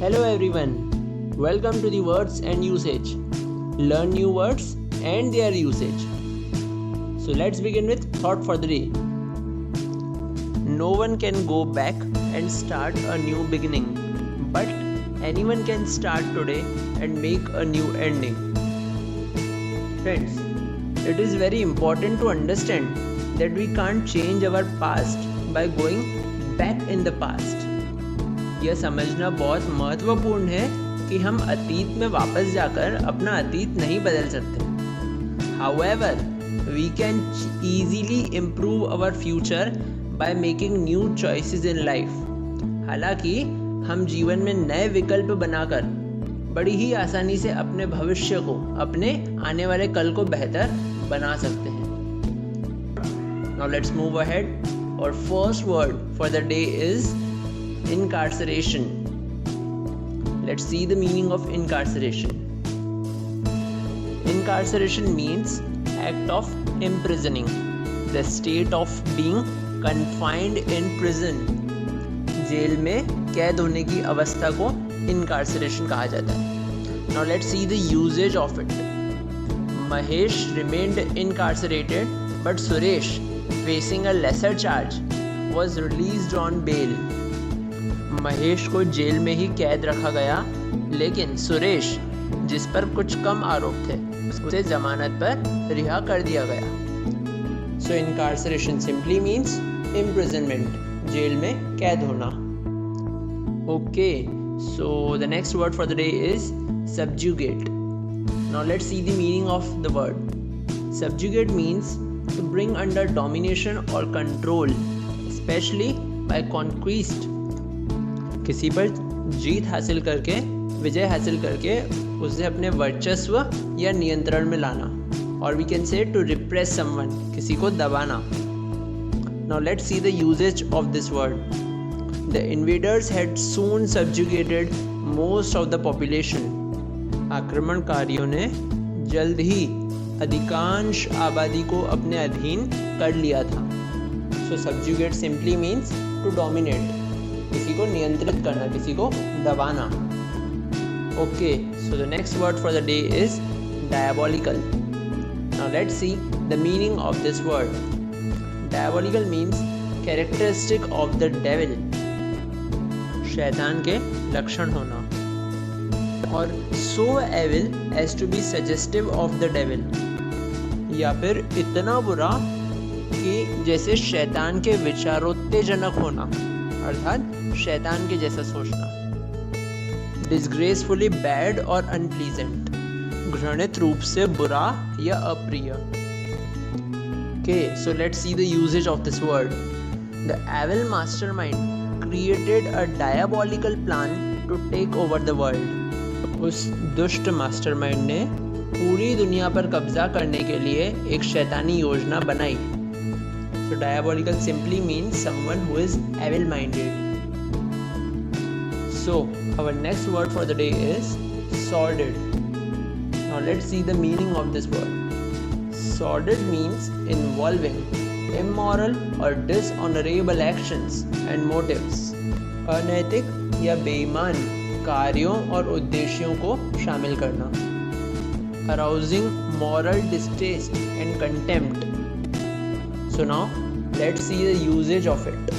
Hello everyone, welcome to the Words and Usage. Learn new words and their usage. So let's begin with thought for the day. No one can go back and start a new beginning, but anyone can start today and make a new ending. Friends, it is very important to understand that we can't change our past by going back in the past. यह समझना बहुत महत्वपूर्ण है कि हम अतीत में वापस जाकर अपना अतीत नहीं बदल सकते. However, we can easily improve our future by making new choices in life. हालांकि हम जीवन में नए विकल्प बनाकर बड़ी ही आसानी से अपने भविष्य को, अपने आने वाले कल को बेहतर बना सकते हैं. Now let's move ahead. Our first word for the day is incarceration. Let's see the meaning of incarceration. Incarceration means act of imprisoning, the state of being confined in prison. Jail में कैद होने की अवस्था को incarceration कहा जाता है. Now let's see the usage of it. Mahesh remained incarcerated, but Suresh, facing a lesser charge, was released on bail. Mahesh को जेल में ही कैद रखा गया, लेकिन सुरेश, जिस पर कुछ कम आरोप थे, उसे जमानत पर रिहा कर दिया गया. So incarceration simply means imprisonment, jail में कैद होना. Okay, so the next word for the day is subjugate. Now let's see the meaning of the word. Subjugate means to bring under domination or control, especially by conquest. किसी पर जीत हासिल करके, विजय हासिल करके उसे अपने वर्चस्व या नियंत्रण में लाना. और we can say to repress someone, किसी को दबाना. Now let's see the usages of this word. The invaders had soon subjugated most of the population. आक्रमणकारियों ने जल्द ही अधिकांश आबादी को अपने अधीन कर लिया था. So subjugate simply means to dominate, किसी को नियंत्रित करना, किसी को दबाना. Okay, so the next word for the day is diabolical. Now let's see the meaning of this word. Diabolical means characteristic of the devil, शैतान के लक्षण होना. और so evil as to be suggestive of the devil, या फिर इतना बुरा कि जैसे शैतान के विचारोत्तेजनक होना, अर्थात शैतान के जैसा सोचना. डिसग्रेसफुली बैड और अनप्लीजेंट, घृणित रूप से बुरा या अप्रिय. Okay, so let's see the usages of this word. The evil mastermind created a diabolical plan to take over the world. उस दुष्ट मास्टरमाइंड ने पूरी दुनिया पर कब्जा करने के लिए एक शैतानी योजना बनाई. So diabolical simply means someone who is evil-minded. So our next word for the day is sordid. Now let's see the meaning of this word. Sordid means involving immoral or dishonorable actions and motives. अनैतिक या बेईमान कार्यों और उद्देश्यों को शामिल करना. Arousing moral distaste and contempt. So now let's see the usage of it.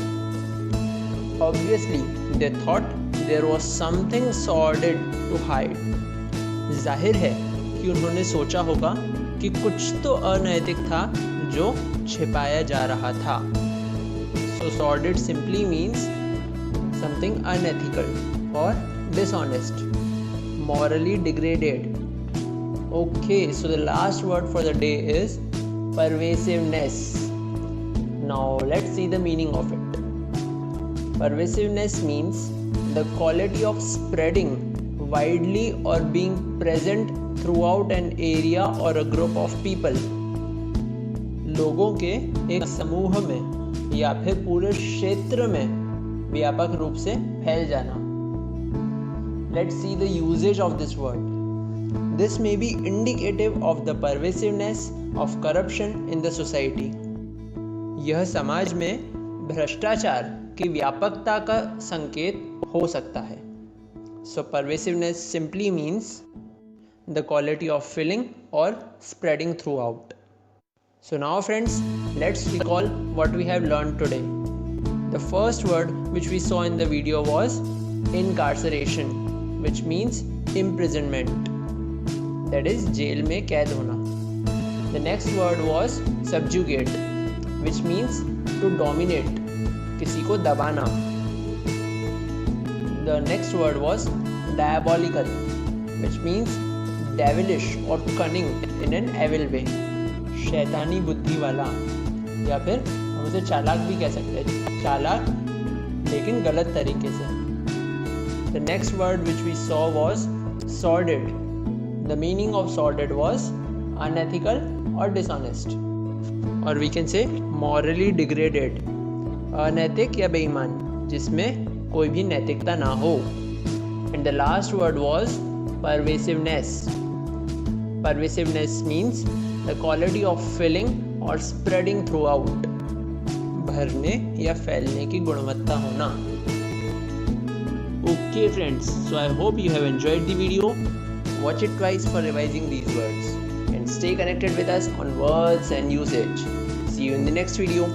Obviously, they thought there was something sordid to hide. जाहिर है कि उन्होंने सोचा होगा कि कुछ तो अनैतिक था जो छिपाया जा रहा था. So sordid simply means something unethical or dishonest, morally degraded. Okay, so the last word for the day is pervasiveness. Now let's see the meaning of it. Pervasiveness means the quality of spreading widely or being present throughout an area or a group of people. लोगों के एक समूह में या फिर पूरे क्षेत्र में व्यापक रूप से फैल जाना. Let's see the usage of this word. This may be indicative of the pervasiveness of corruption in the society. यह समाज में भ्रष्टाचार की व्यापकता का संकेत हो सकता है. So pervasiveness simply means the quality of filling or spreading throughout. So now friends, let's recall what we have learned today. The first word which we saw in the video was incarceration, which means imprisonment, that is jail में कैद होना. The next word was subjugate, which means to dominate, किसी को दबाना. The next word was diabolical, which means devilish or cunning in an evil way, शैतानी बुद्धि वाला, या फिर हम उसे चालाक भी कह सकते हैं, चालाक लेकिन गलत तरीके से. The next word which we saw was sordid. The meaning of sordid was unethical or dishonest, or we can say morally degraded, अनैतिक या बेईमान जिसमें कोई भी नैतिकता ना हो. And the last word was pervasiveness. Pervasiveness means the quality of filling or spreading throughout, भरने या फैलने की गुणवत्ता होना. Okay friends, so I hope you have enjoyed the video. Watch it twice for revising these words and stay connected with us on words and usage. See you in the next video.